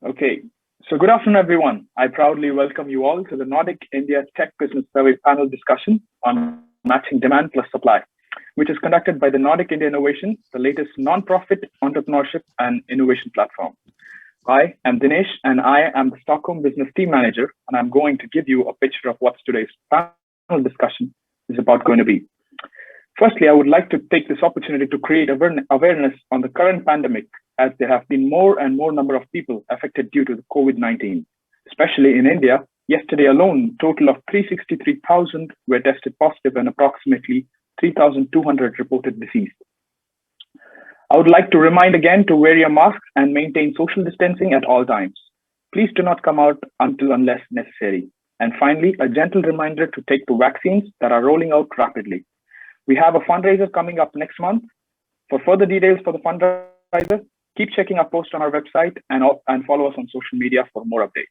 Okay, so good afternoon, everyone. I proudly welcome you all to the Nordic-India Tech Business Survey panel discussion on matching demand plus supply, which is conducted by the Nordic-India Innovation, the latest non-profit entrepreneurship and innovation platform. I am Dinesh, and I am the Stockholm Business Team Manager, and I'm going to give you a picture of what today's panel discussion is about going to be. Firstly, I would like to take this opportunity to create awareness on the current pandemic, as there have been more and more number of people affected due to the COVID-19. Especially in India, yesterday alone, total of 363,000 were tested positive and approximately 3,200 reported deceased. I would like to remind again to wear your masks and maintain social distancing at all times. Please do not come out unless necessary. And finally, a gentle reminder to take the vaccines that are rolling out rapidly. We have a fundraiser coming up next month. For further details for the fundraiser, keep checking our post on our website and follow us on social media for more updates.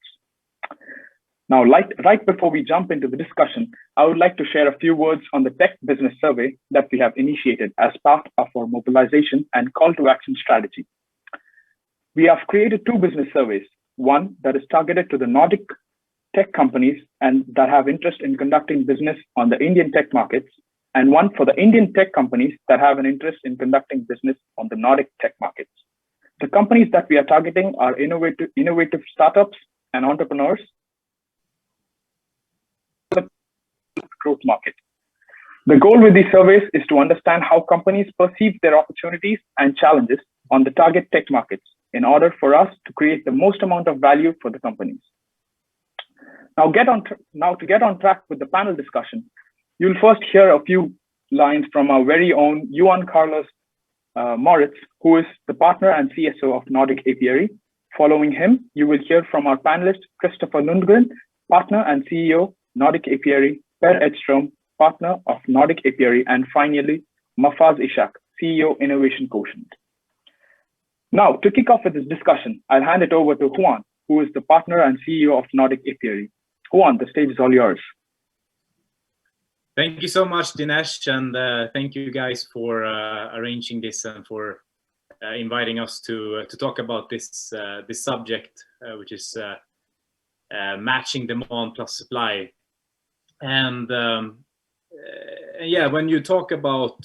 Now, right before we jump into the discussion, I would like to share a few words on the tech business survey that we have initiated as part of our mobilization and call to action strategy. We have created two business surveys, one that is targeted to the Nordic tech companies and that have interest in conducting business on the Indian tech markets, and one for the Indian tech companies that have an interest in conducting business on the Nordic tech markets. The companies that we are targeting are innovative startups and entrepreneurs in the growth market. The goal with these surveys is to understand how companies perceive their opportunities and challenges on the target tech markets in order for us to create the most amount of value for the companies. Now, to get on track with the panel discussion, you'll first hear a few lines from our very own Johan Carlos Moritz, who is the partner and CSO of Nordic Apiary. Following him, you will hear from our panelist, Christopher Lundgren, partner and CEO, Nordic Apiary, Per Edström, partner of Nordic Apiary, and finally, Mahfaz Ishaq, CEO, Innovation Quotient. Now, to kick off with this discussion, I'll hand it over to Juan, who is the partner and CEO of Nordic Apiary. Juan, the stage is all yours. Thank you so much, Dinesh, and thank you guys for arranging this and for inviting us to talk about this subject, which is matching demand plus supply. And yeah, when you talk about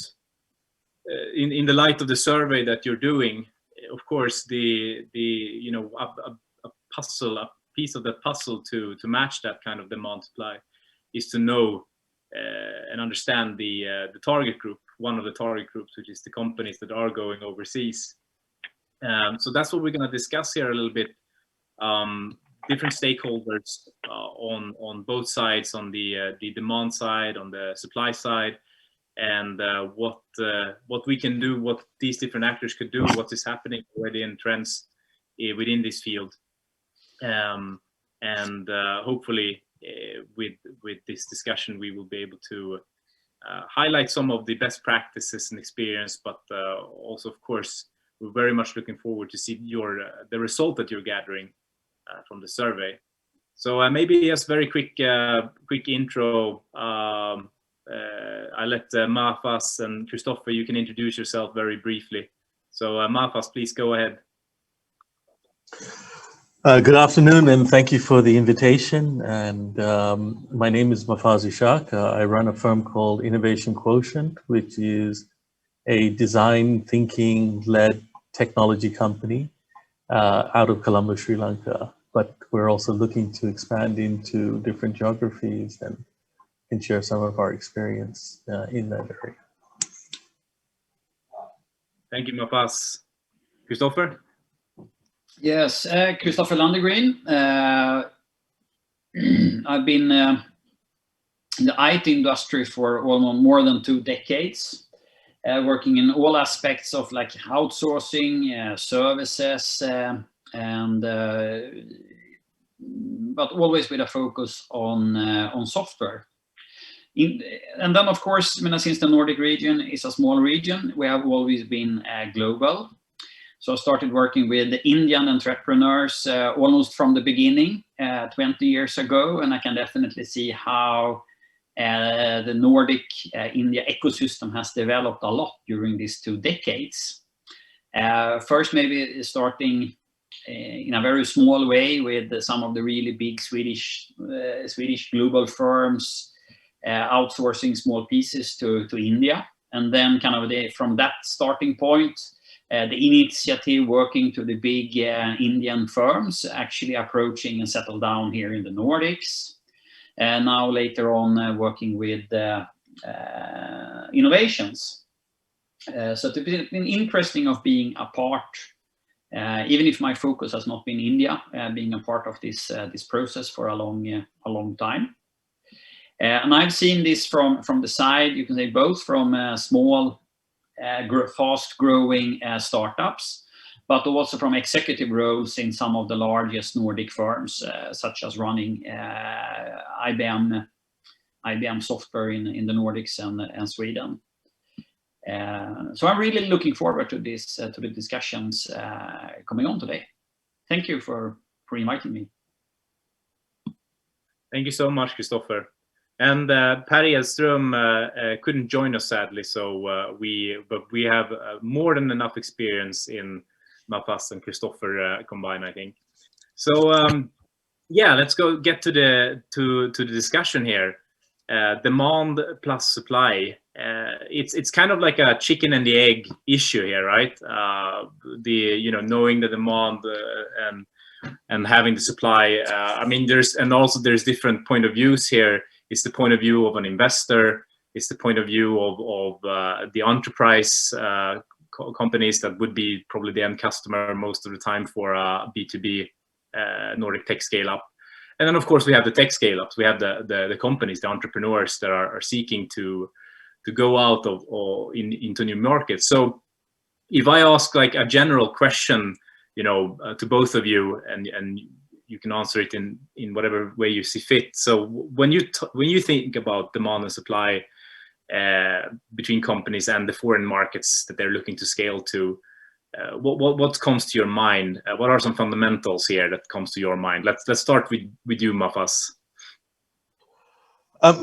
in the light of the survey that you're doing, of course, a piece of the puzzle to match that kind of demand supply is to know and understand the target group, one of the target groups, which is the companies that are going overseas. So that's what we're going to discuss here a little bit. Different stakeholders on both sides, on the demand side, on the supply side, and what we can do, what these different actors could do, what is happening already in trends within this field, and hopefully with this discussion we will be able to highlight some of the best practices and experience, but also, of course, we're very much looking forward to see the result that you're gathering from the survey. So maybe just very quick intro. I let Mahfaz and Christopher, you can introduce yourself very briefly. So Mahfaz, please go ahead. Good afternoon, and thank you for the invitation. And my name is Mahfaz Ishaq. I run a firm called Innovation Quotient, which is a design thinking-led technology company out of Colombo, Sri Lanka. But we're also looking to expand into different geographies and can share some of our experience in that area. Thank you, Mahfaz. Christopher? Yes, Christopher Lundgren. I've been in the IT industry for almost more than 2 decades, working in all aspects of like outsourcing, services, and but always with a focus on software. And then, of course, since the Nordic region is a small region, we have always been global. So I started working with the Indian entrepreneurs almost from the beginning, 20 years ago, and I can definitely see how the Nordic-India ecosystem has developed a lot during these 2 decades. First, maybe starting in a very small way with some of the really big Swedish global firms outsourcing small pieces to India. And then kind of from that starting point, the initiative working to the big Indian firms actually approaching and settle down here in the Nordics. And now later on working with innovations. So it's been interesting of being a part, even if my focus has not been India, being a part of this process for a long time. And I've seen this from the side, you can say, both from small, fast-growing startups, but also from executive roles in some of the largest Nordic firms, such as running IBM software in the Nordics and Sweden. So I'm really looking forward to this to the discussions coming on today. Thank you for inviting me. Thank you so much, Christopher. And Patty Edström couldn't join us, sadly, so we have more than enough experience in Mafaz and Christopher combined, I think. So yeah, let's get to the discussion here. Demand plus supply. It's kind of like a chicken and the egg issue here, right? Knowing the demand and having the supply. I mean, there's different point of views here. It's the point of view of an investor. It's the point of view of the enterprise companies that would be probably the end customer most of the time for a B2B Nordic tech scale up. And then of course we have the tech scale ups. We have the companies, the entrepreneurs that are seeking to go out into new markets. So if I ask like a general question, to both of you, and you can answer it in whatever way you see fit. So when you think about demand and supply between companies and the foreign markets that they're looking to scale to, what comes to your mind? What are some fundamentals here that comes to your mind? Let's start with you, Mafaz.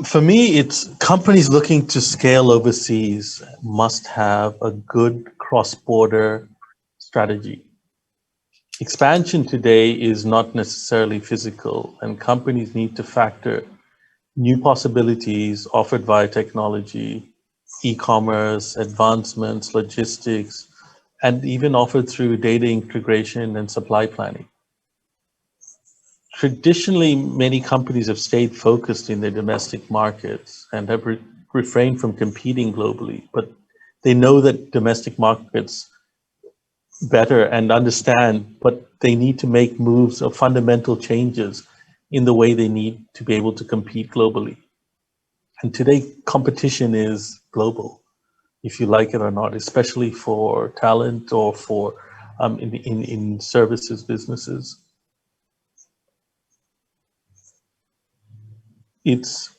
For me, it's companies looking to scale overseas must have a good cross-border strategy. Expansion today is not necessarily physical, and companies need to factor new possibilities offered via technology, e-commerce, advancements, logistics, and even offered through data integration and supply planning. Traditionally, many companies have stayed focused in their domestic markets and have refrained from competing globally, but they know that domestic markets better and understand, but they need to make moves or fundamental changes in the way they need to be able to compete globally. And today, competition is global, if you like it or not, especially for talent or for in services businesses. It's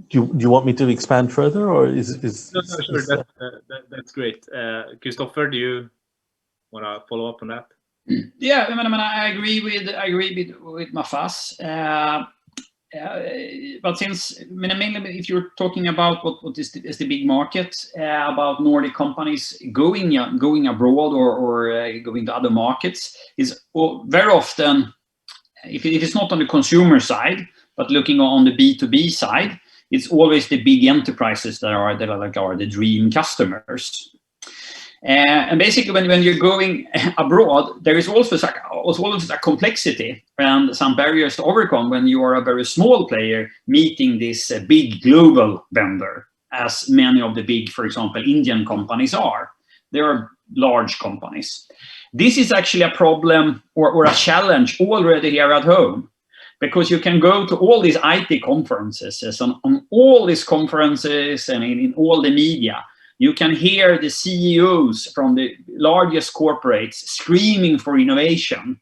do you want me to expand further, or is no, sure, that's great. Christopher, do you want to follow up on that? Yeah, I agree with Mafaz. But since mainly if you're talking about what is the big market, about Nordic companies going abroad or going to other markets, is very often, if it's not on the consumer side, but looking on the B2B side, it's always the big enterprises that are the dream customers. And basically, when you're going abroad, there is also a complexity and some barriers to overcome when you are a very small player meeting this big global vendor, as many of the big, for example, Indian companies are. They are large companies. This is actually a problem or a challenge already here at home, because you can go to all these IT conferences, and on all these conferences and in all the media, you can hear the CEOs from the largest corporates screaming for innovation.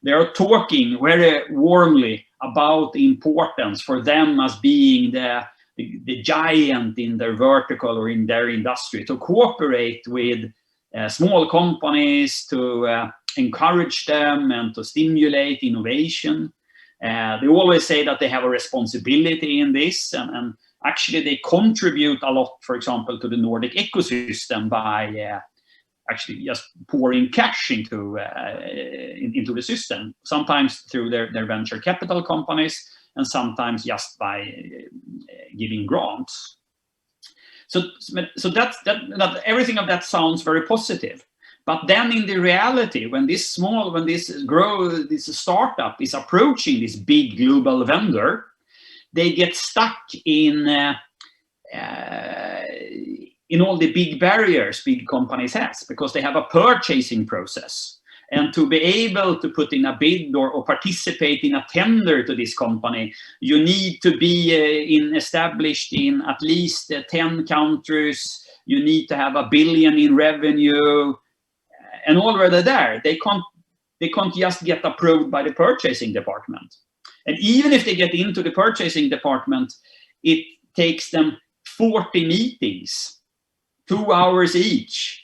They are talking very warmly about the importance for them as being the giant in their vertical or in their industry, to cooperate with small companies, to encourage them and to stimulate innovation. They always say that they have a responsibility in this, and actually they contribute a lot, for example, to the Nordic ecosystem by actually just pouring cash into the system, sometimes through their venture capital companies, and sometimes just by giving grants. So that everything of that sounds very positive. But then in the reality, when this startup is approaching this big global vendor, they get stuck in all the big barriers big companies has, because they have a purchasing process. And to be able to put in a bid or participate in a tender to this company, you need to be established in at least 10 countries. You need to have $1 billion in revenue. And already there, they can't just get approved by the purchasing department. And even if they get into the purchasing department, it takes them 40 meetings, 2 hours each,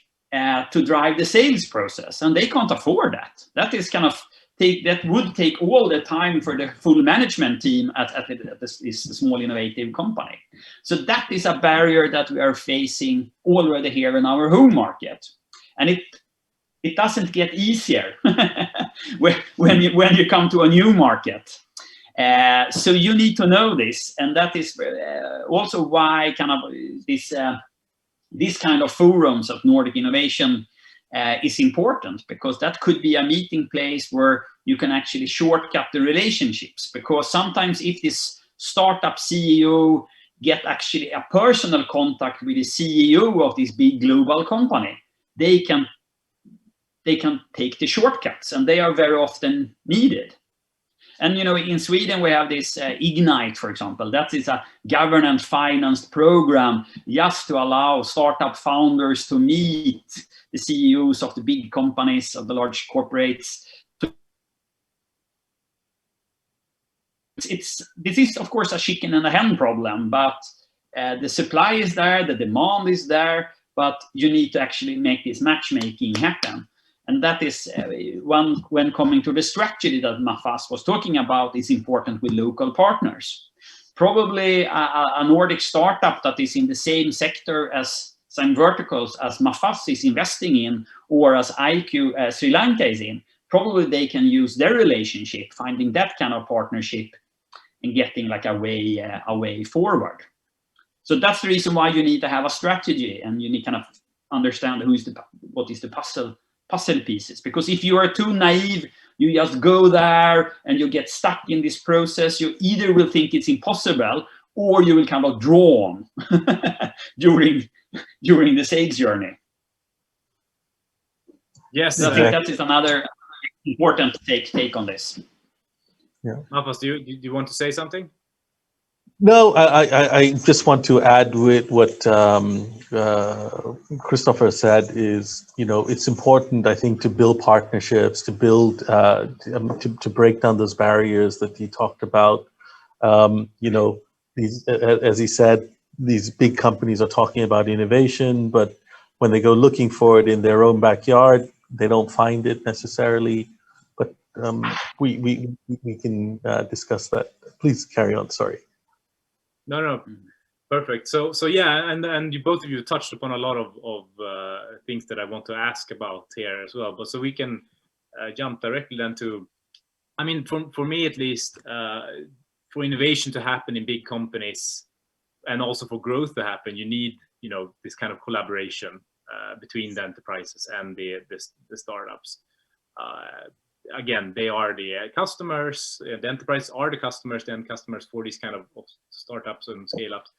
to drive the sales process, and they can't afford that. That is that would take all the time for the full management team at this small innovative company. So that is a barrier that we are facing already here in our home market, and it doesn't get easier when you come to a new market. So you need to know this, and that is also why this kind of forums of Nordic innovation is important, because that could be a meeting place where you can actually shortcut the relationships. Because sometimes if this startup CEO get actually a personal contact with the CEO of this big global company, they can take the shortcuts, and they are very often needed. And in Sweden we have this Ignite, for example. That is a government financed program just to allow startup founders to meet the CEOs of the big companies, of the large corporates. This is of course a chicken and a hen problem, but the supply is there, the demand is there, but you need to actually make this matchmaking happen. And that is when coming to the strategy that Mafaz was talking about, is important with local partners. Probably a Nordic startup that is in the same sector as same verticals as Mafaz is investing in, or as IQ Sri Lanka is in, probably they can use their relationship, finding that kind of partnership and getting like a way forward. So that's the reason why you need to have a strategy, and you need kind of understand what is the puzzle pieces. Because if you are too naive, you just go there and you get stuck in this process, you either will think it's impossible, or you will kind of drawn during the sales journey. Yes, I think that is another important take on this. Yeah. Mafaz, do you want to say something? No, I just want to add with what Christopher said is, it's important, I think, to build partnerships, to build, to break down those barriers that he talked about. These, as he said, these big companies are talking about innovation, but when they go looking for it in their own backyard, they don't find it necessarily. But we can discuss that. Please carry on. Sorry. No, perfect. So yeah, and both of you touched upon a lot of things that I want to ask about here as well. But so we can jump directly then to, I mean, for me at least, for innovation to happen in big companies, and also for growth to happen, you need this kind of collaboration between the enterprises and the startups. Again, they are the customers, the enterprise are the customers, the end customers for these kind of startups and scale-ups.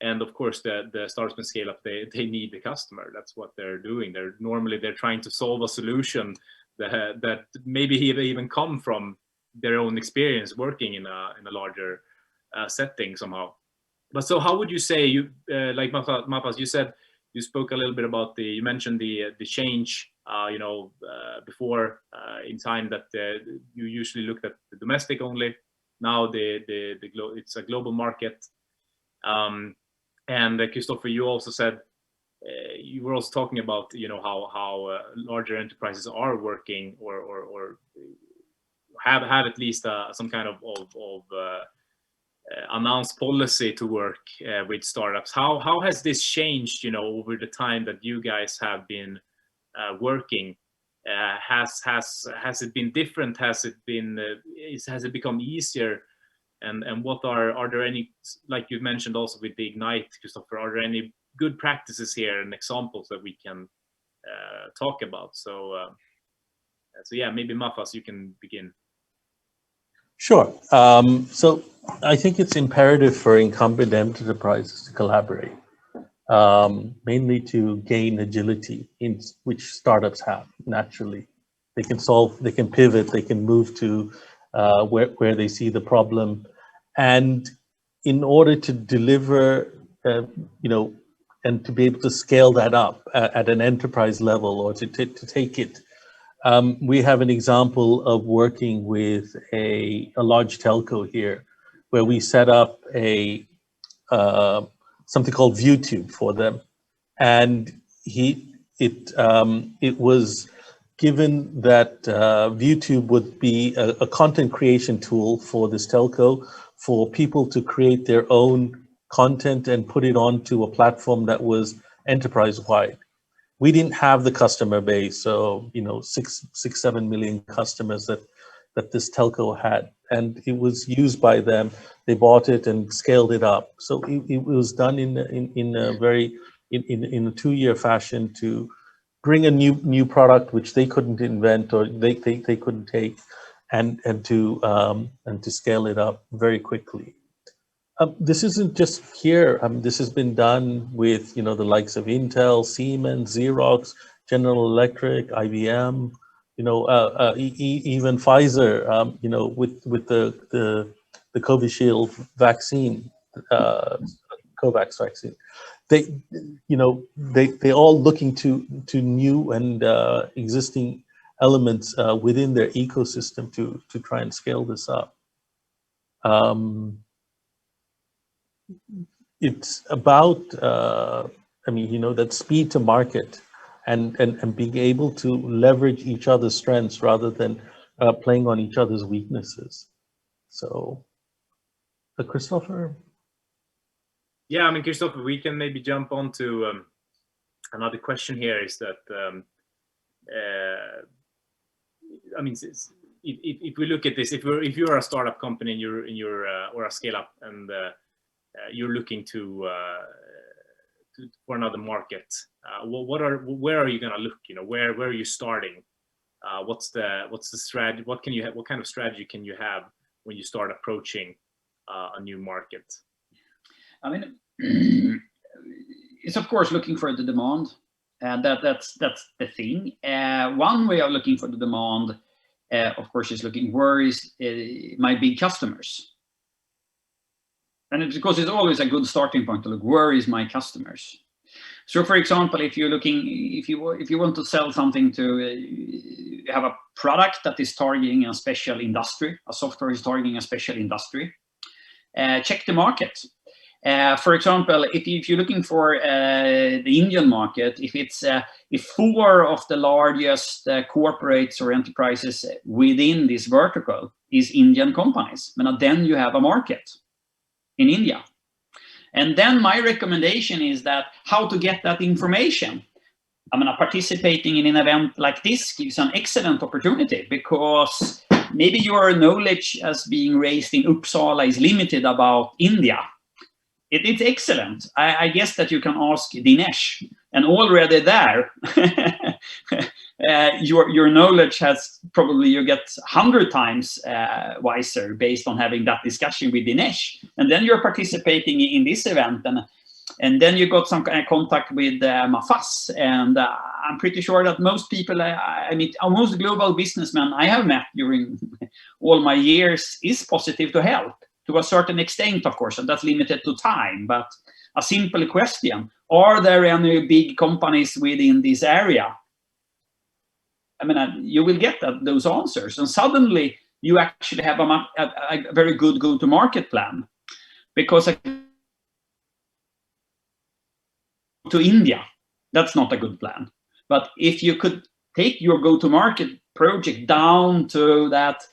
And of course, the startups and scale-up, they need the customer. That's what they're doing. They're trying to solve a solution that maybe even come from their own experience working in a larger setting somehow. But so how would you say, like Mafaz, you spoke a little bit about you mentioned the change, before in time that you usually looked at the domestic only. Now it's a global market. And Christopher, you also said, you were also talking about, how larger enterprises are working or have at least some kind of announced policy to work with startups. How has this changed, over the time that you guys have been working? Has it been different? Has it become easier? And what are there any, like you mentioned also with the Ignite, Christopher, are there any good practices here and examples that we can talk about? So yeah, maybe Mafaz, you can begin. Sure. So I think it's imperative for incumbent enterprises to collaborate, mainly to gain agility, in which startups have naturally. They can pivot, they can move to where they see the problem. And in order to deliver, and to be able to scale that up at an enterprise level, or to take it, we have an example of working with a large telco here, where we set up something called ViewTube for them, and it was given that ViewTube would be a content creation tool for this telco, for people to create their own content and put it onto a platform that was enterprise-wide. We didn't have the customer base, so 7 million customers that this telco had, and it was used by them. They bought it and scaled it up. So it was done in a 2-year fashion to bring a new product which they couldn't invent, or they couldn't take, and to scale it up very quickly. This isn't just here. This has been done with the likes of Intel, Siemens, Xerox, General Electric, IBM, even Pfizer. With the Covishield vaccine, COVAX vaccine. They all looking to new and existing elements within their ecosystem to try and scale this up. It's about that speed to market and being able to leverage each other's strengths rather than playing on each other's weaknesses. So, Christopher? Yeah, Christopher, we can maybe jump on to another question here. Is that if we look at this, if you're a startup company and you're or a scale up, and you're looking for another market, where are you going to look? Where are you starting? What's the strategy? What kind of strategy can you have when you start approaching a new market? It's of course looking for the demand, and that's the thing. One way of looking for the demand, of course, is looking where is my big customers. And it's because it's always a good starting point to look, where is my customers? So, for example, if you want to sell something to have a product that is targeting a special industry, a software is targeting a special industry, check the market. For example, if you're looking for the Indian market, if 4 of the largest corporates or enterprises within this vertical is Indian companies, then you have a market in India. And then my recommendation is that how to get that information. Participating in an event like this gives an excellent opportunity, because maybe your knowledge as being raised in Uppsala is limited about India. It's excellent. I guess that you can ask Dinesh, and already there, your knowledge has probably, you get 100 times wiser based on having that discussion with Dinesh. And then you're participating in this event, and then you got some kind of contact with Mafaz. And I'm pretty sure that most people, most global businessmen I have met during all my years is positive to help. To a certain extent, of course, and that's limited to time. But a simple question: are there any big companies within this area? You will get those answers, and suddenly you actually have a very good go-to-market plan. Because to India, that's not a good plan. But if you could take your go-to-market project down to that,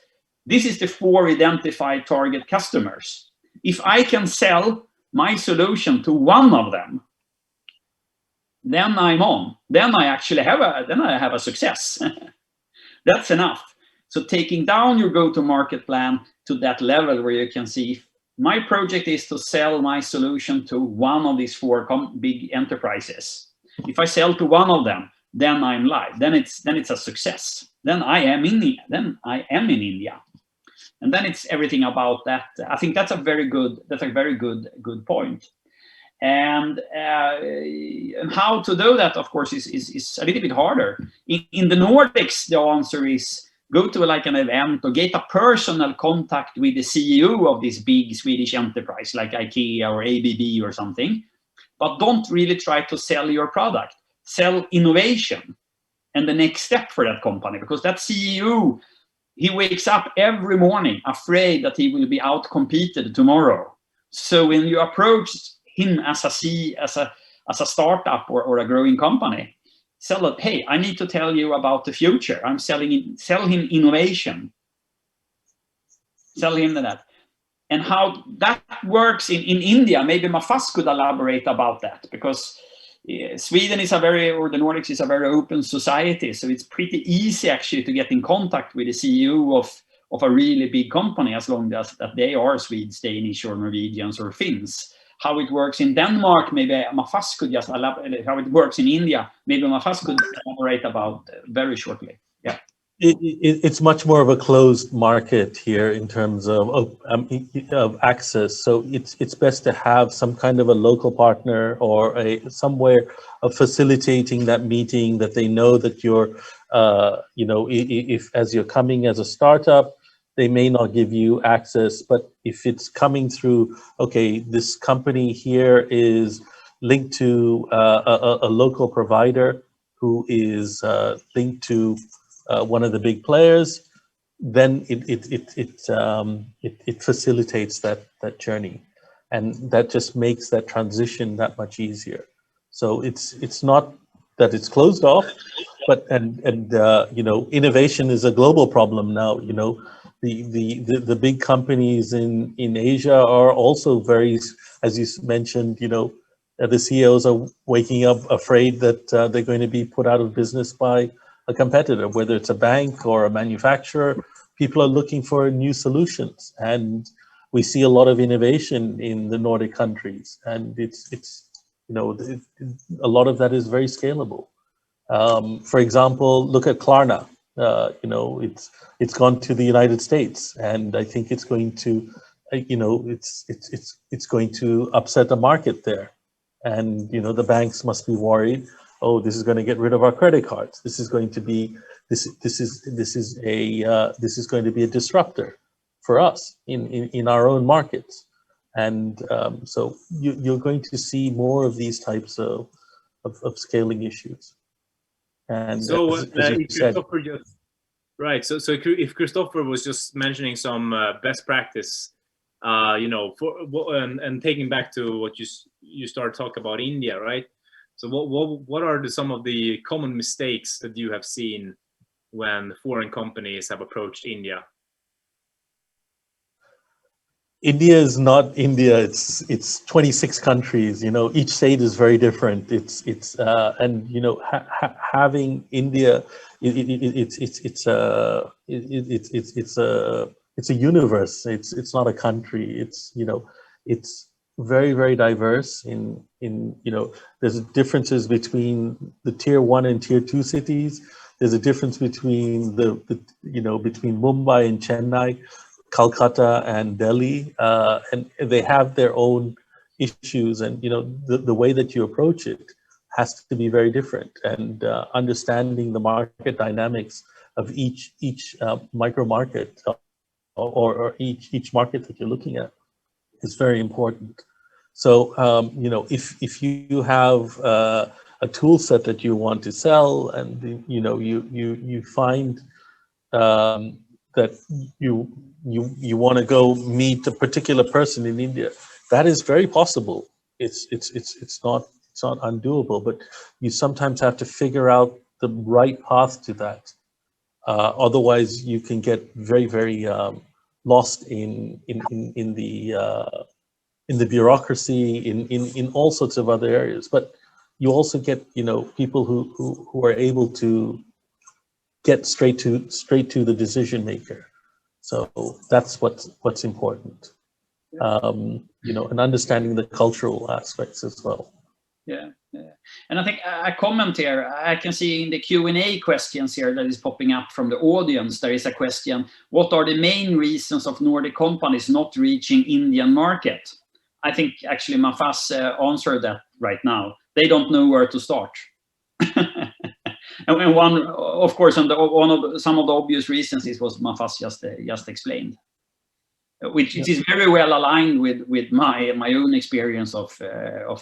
this is the 4 identified target customers. If I can sell my solution to one of them, then I'm on. Then I actually have a success. That's enough. So taking down your go-to-market plan to that level where you can see, if my project is to sell my solution to one of these four big enterprises. If I sell to one of them, then I'm live. Then it's a success. Then I am in India. And then it's everything about that. I think that's a very good point. And how to do that, of course, is a little bit harder. In the Nordics, the answer is go to like an event or get a personal contact with the CEO of this big Swedish enterprise like IKEA or ABB or something. But don't really try to sell your product. Sell innovation and the next step for that company, because that CEO, he wakes up every morning afraid that he will be outcompeted tomorrow. So when you approach him as a startup or a growing company, sell it. Hey, I need to tell you about the future. Sell him innovation. Sell him that. And how that works in India, maybe Mafaz could elaborate about that, because Sweden is the Nordics is a very open society. So it's pretty easy actually to get in contact with the CEO of a really big company, as long as that they are Swedes, Danish or Norwegians or Finns. How it works in Denmark, maybe Mafaz could just elaborate. How it works in India, maybe Mafaz could elaborate about very shortly. Yeah. It's much more of a closed market here in terms of access. So it's best to have some kind of a local partner or somewhere of facilitating that meeting, that they know that you're, if as you're coming as a startup, they may not give you access, but if it's coming through, okay, this company here is linked to a local provider who is linked to one of the big players, then it facilitates that journey, and that just makes that transition that much easier. So it's not that it's closed off, but innovation is a global problem now. The big companies in Asia are also very, as you mentioned, the CEOs are waking up afraid that they're going to be put out of business by a competitor, whether it's a bank or a manufacturer. People are looking for new solutions, and we see a lot of innovation in the Nordic countries, and a lot of that is very scalable. For example, look at Klarna. It's gone to the United States, and I think it's going to, it's going to upset the market there, and the banks must be worried. Oh, this is going to get rid of our credit cards. This is going to be this is going to be a disruptor for us in our own markets, and so you're going to see more of these types of scaling issues. And so as you said, right. So if Christopher was just mentioning some best practice, and taking back to what you started talking about India, right? So what are some of the common mistakes that you have seen when foreign companies have approached India? India is not India. It's 26 countries. Each state is very different. Having India, it's a universe. It's not a country. It's very, very diverse there's differences between the tier 1 and tier 2 cities. There's a difference between between Mumbai and Chennai, Calcutta and Delhi, and they have their own issues, and the way that you approach it has to be very different, and understanding the market dynamics of each micro market or each market that you're looking at is very important. So if you have a tool set that you want to sell, and you find that you want to go meet a particular person in India, that is very possible. It's not undoable, but you sometimes have to figure out the right path to that. Otherwise, you can get very, very lost in the bureaucracy, in all sorts of other areas. But you also get, people who are able to get straight to the decision maker. So that's what's important. And understanding the cultural aspects as well. Yeah. And I think a comment here, I can see in the Q&A questions here that is popping up from the audience, there is a question, what are the main reasons of Nordic companies not reaching Indian market? I think actually Mafaz answered that right now. They don't know where to start. And one, of course, some of the obvious reasons is what Mafaz just explained, which is very well aligned with my own experience of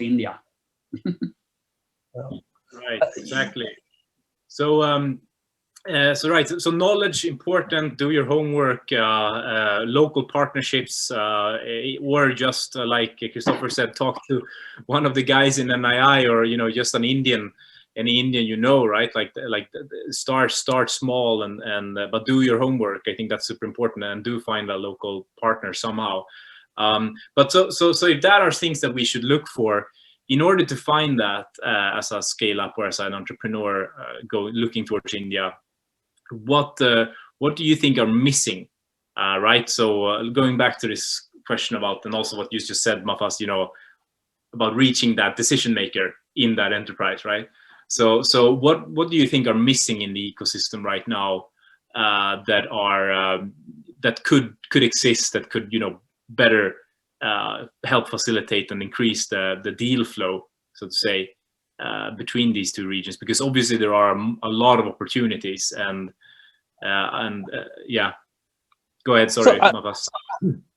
India. Right, exactly. So so knowledge important, do your homework, local partnerships, or just like Christopher said, talk to one of the guys in NII, or just any Indian, right? Like start small and but do your homework. I think that's super important, and do find a local partner somehow. But so if that are things that we should look for in order to find that as a scale up or as an entrepreneur looking towards India, what do you think are missing, right? So going back to this question about, and also what you just said, Mafaz, about reaching that decision maker in that enterprise, right? So what do you think are missing in the ecosystem right now that could exist, that could better help facilitate and increase the deal flow, so to say, between these two regions? Because obviously there are a lot of opportunities, and yeah, go ahead. Sorry, Mafaz.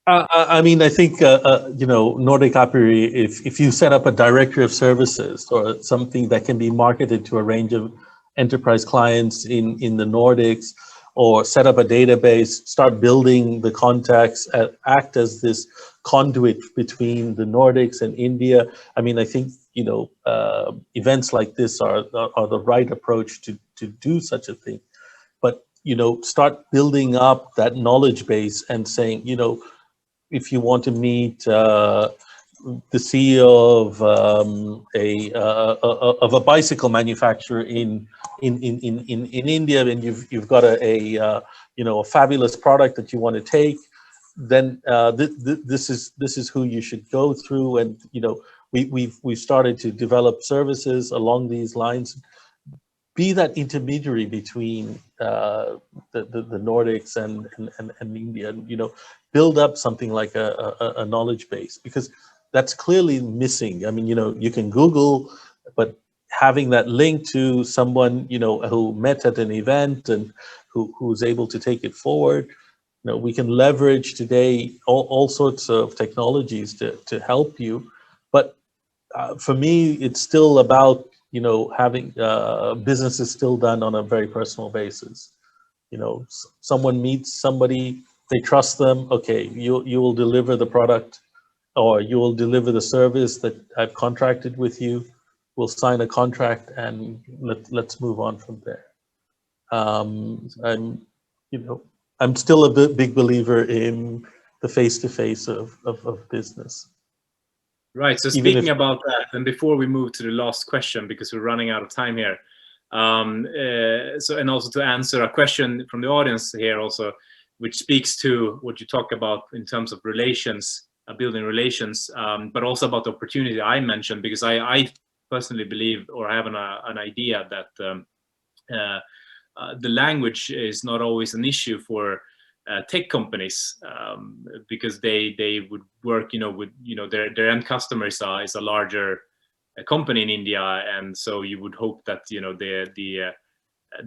I mean, I think Nordic Apiary, if you set up a directory of services or something that can be marketed to a range of enterprise clients in the Nordics, or set up a database, start building the contacts, act as this conduit between the Nordics and India. I mean, I think events like this are the right approach to do such a thing. But start building up that knowledge base and saying, if you want to meet the CEO of a bicycle manufacturer in India, and you've got a fabulous product that you want to take, then this is who you should go through. And we've started to develop services along these lines. Be that intermediary between the Nordics and India, and build up something like a knowledge base, because that's clearly missing. I mean, you can Google, but having that link to someone who met at an event and who's able to take it forward. We can leverage today all sorts of technologies to help you, but for me, it's still about having business is still done on a very personal basis. Someone meets somebody, they trust them. Okay, you will deliver the product, or you will deliver the service that I've contracted with you. We'll sign a contract, and let's move on from there. I'm still a big believer in the face-to-face of business. Right. So speaking about that, and before we move to the last question, because we're running out of time here, and also to answer a question from the audience here also, which speaks to what you talk about in terms of relations, building relations, but also about the opportunity I mentioned, because I personally believe, or I have an idea that the language is not always an issue for tech companies, because they would work, with their end customers is a larger company in India, and so you would hope that the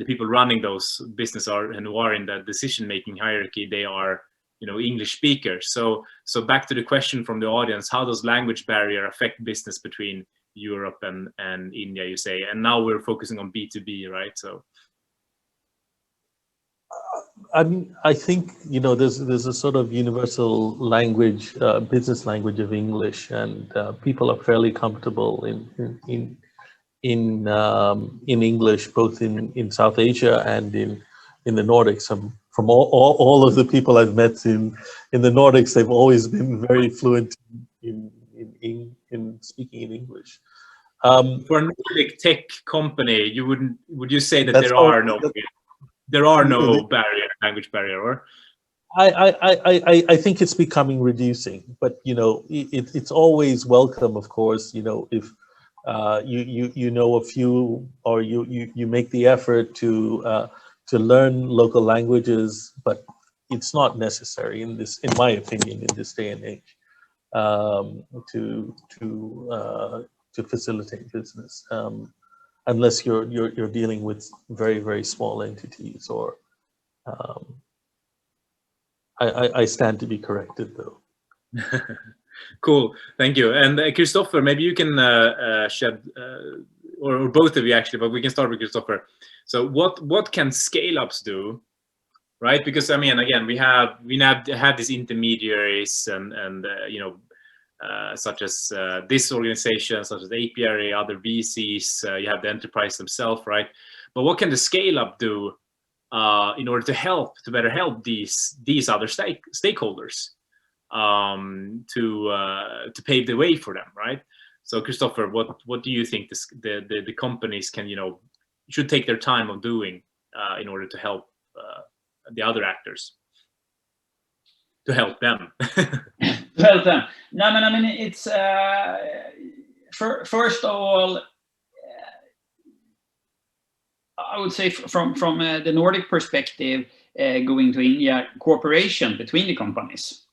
people running those business and who are in the decision-making hierarchy, they are English speakers. So back to the question from the audience: how does language barrier affect business between Europe and India? You say, and now we're focusing on B2B, right? So. I think there's a sort of universal language, business language of English, and people are fairly comfortable in English, both in South Asia and in the Nordics. From all of the people I've met in the Nordics, they've always been very fluent in speaking in English. For a Nordic tech company, would you say that That's there all- are no language barrier, or? I think it's becoming reducing, but it's always welcome, of course. If you know a few, or you make the effort to learn local languages, but it's not necessary in my opinion, in this day and age, to facilitate business, unless you're dealing with very, very small entities, or I stand to be corrected, though. Cool, thank you. And Christopher, maybe you can shed, or both of you actually, but we can start with Christopher. So what can scale-ups do, right? Because I mean, again, we have had these intermediaries and such as this organization, such as API, other VCs. You have the enterprise themselves, right? But what can the scale-up do in order to better help these other stakeholders to pave the way for them, right? So Christopher, what do you think the companies should take their time on doing in order to help the other actors, to help them? To help them. No, I mean, it's first of all, I would say from the Nordic perspective, going to India, cooperation between the companies,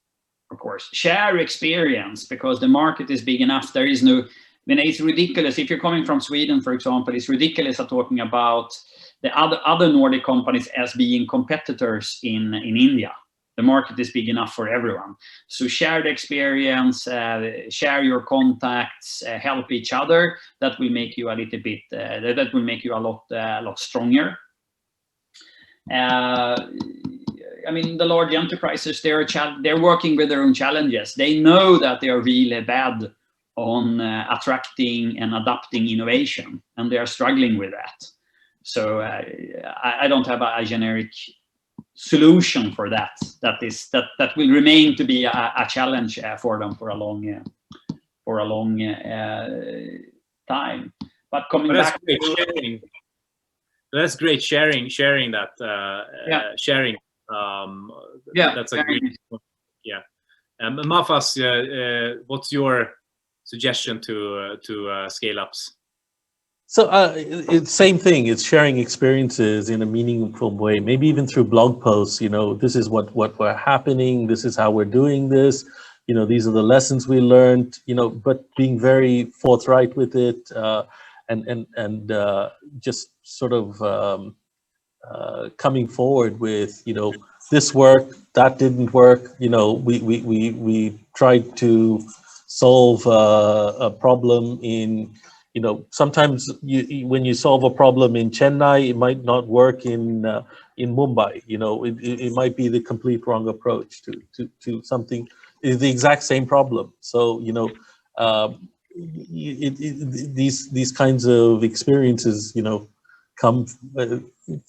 of course, share experience, because the market is big enough. There is no, I mean, it's ridiculous if you're coming from Sweden, for example. It's ridiculous talking about the other Nordic companies as being competitors in India. The market is big enough for everyone. So share the experience, share your contacts, help each other. That will make you a little bit. That will make you a lot stronger. I mean, the large enterprises, they're working with their own challenges. They know that they are really bad on attracting and adapting innovation, and they are struggling with that. So I don't have a generic solution for that. That will remain to be a challenge for them for a long time. But coming back, that's great sharing that. Sharing. That's a great. Yeah. Mafaz, what's your suggestion to scale-ups? So it's same thing. It's sharing experiences in a meaningful way, maybe even through blog posts. This is what we're happening. This is how we're doing this. These are the lessons we learned. But being very forthright with it, and just sort of coming forward with this worked, that didn't work. We tried to solve a problem in. Sometimes when you solve a problem in Chennai, it might not work in Mumbai. It might be the complete wrong approach to something. It's the exact same problem. So these kinds of experiences, come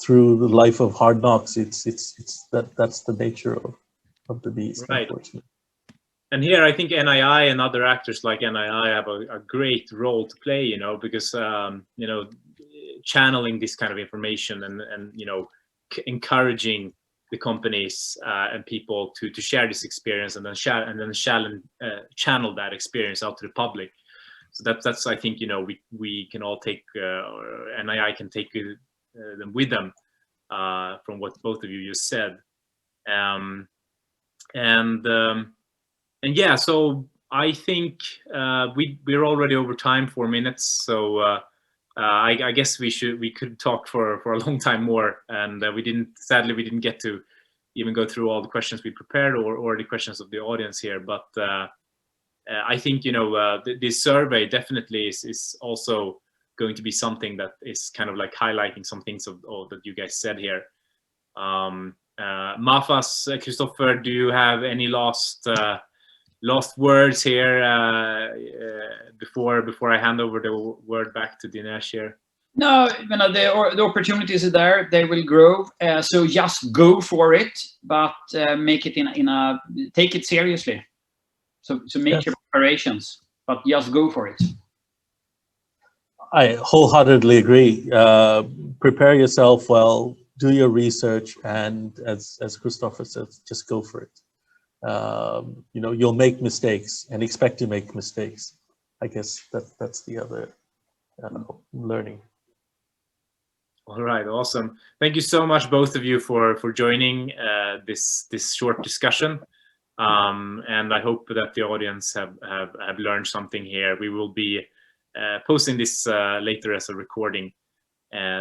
through the life of hard knocks. That's the nature of the beast, right. Unfortunately. And here, I think NII and other actors like NII have a great role to play, because, channeling this kind of information and encouraging the companies and people to share this experience and then channel that experience out to the public. So that's I think, we can all take, or NII can take them with them from what both of you just said. And yeah, so I think we're already over time, 4 minutes. So I guess we could talk for a long time more, and sadly we didn't get to even go through all the questions we prepared or the questions of the audience here. But I think this survey definitely is also going to be something that is kind of like highlighting some things that you guys said here. Mafaz, Christopher, do you have any last words here before I hand over the word back to Dinesh here? No, the opportunities are there. They will grow. So just go for it, but make it take it seriously. So make your preparations, but just go for it. I wholeheartedly agree. Prepare yourself well, do your research, and as Christopher says, just go for it. You'll make mistakes and expect to make mistakes. I guess that's the other learning. All right, awesome. Thank you so much, both of you, for joining this short discussion. And I hope that the audience have learned something here. We will be posting this later as a recording,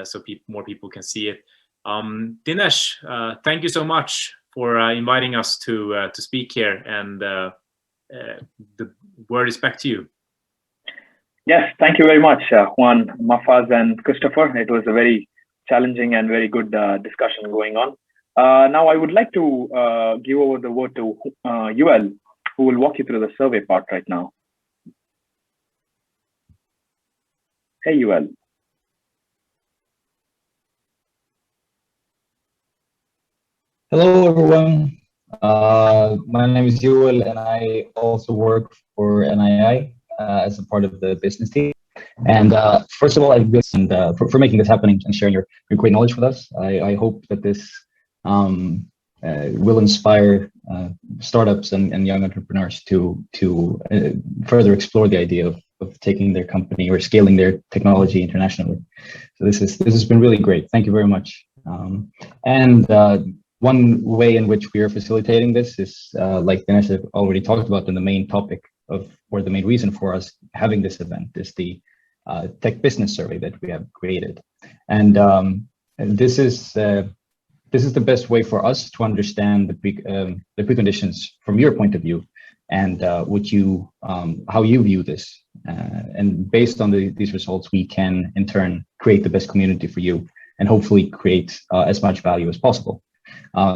so more people can see it. Dinesh, thank you so much for inviting us to speak here, and the word is back to you. Yes, thank you very much, Juan, Mahfaz, and Christopher. It was a very challenging and very good discussion going on. Now, I would like to give over the word to UL, who will walk you through the survey part right now. Hey, UL. Hello, everyone. My name is Joel, and I also work for NII as a part of the business team. And first of all, I'd really for making this happening and sharing your great knowledge with us. I hope that this will inspire startups and young entrepreneurs to further explore the idea of taking their company or scaling their technology internationally. So this has been really great. Thank you very much. One way in which we are facilitating this is, like Dinesh already talked about, in the main topic or the main reason for us having this event is the tech business survey that we have created. And this is the best way for us to understand the preconditions from your point of view, and how you view this. And based on these results, we can in turn create the best community for you and hopefully create as much value as possible.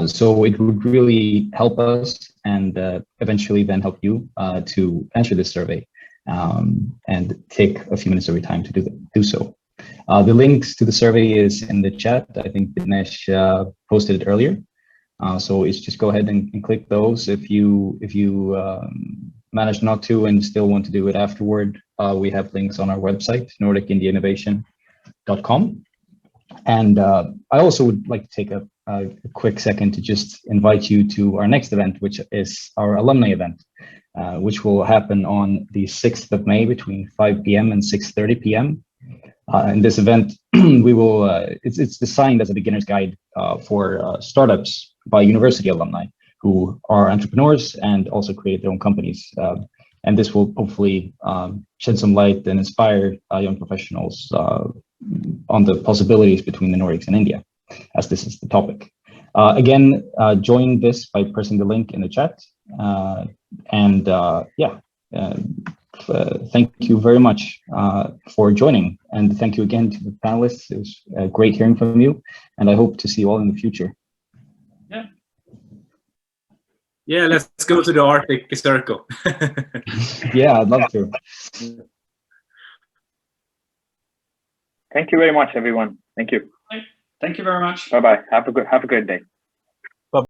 So it would really help us and eventually then help you to answer this survey and take a few minutes of your time to do so. The links to the survey is in the chat. I think Dinesh posted it earlier. So it's just go ahead and click those. If you manage not to and still want to do it afterward, we have links on our website, Nordic-India-Innovation.com. And I also would like to take a quick second to just invite you to our next event, which is our alumni event, which will happen on the 6th of May between 5 p.m. and 6:30 p.m. In this event, we will, it's designed as a beginner's guide for startups by university alumni who are entrepreneurs and also create their own companies. And this will hopefully shed some light and inspire young professionals on the possibilities between the Nordics and India, as this is the topic. Again, join this by pressing the link in the chat. Thank you very much for joining. And thank you again to the panelists. It was great hearing from you. And I hope to see you all in the future. Yeah, let's go to the Arctic Circle. Yeah, I'd love to. Thank you very much, everyone. Thank you. Thank you very much. Bye-bye. Have a great day.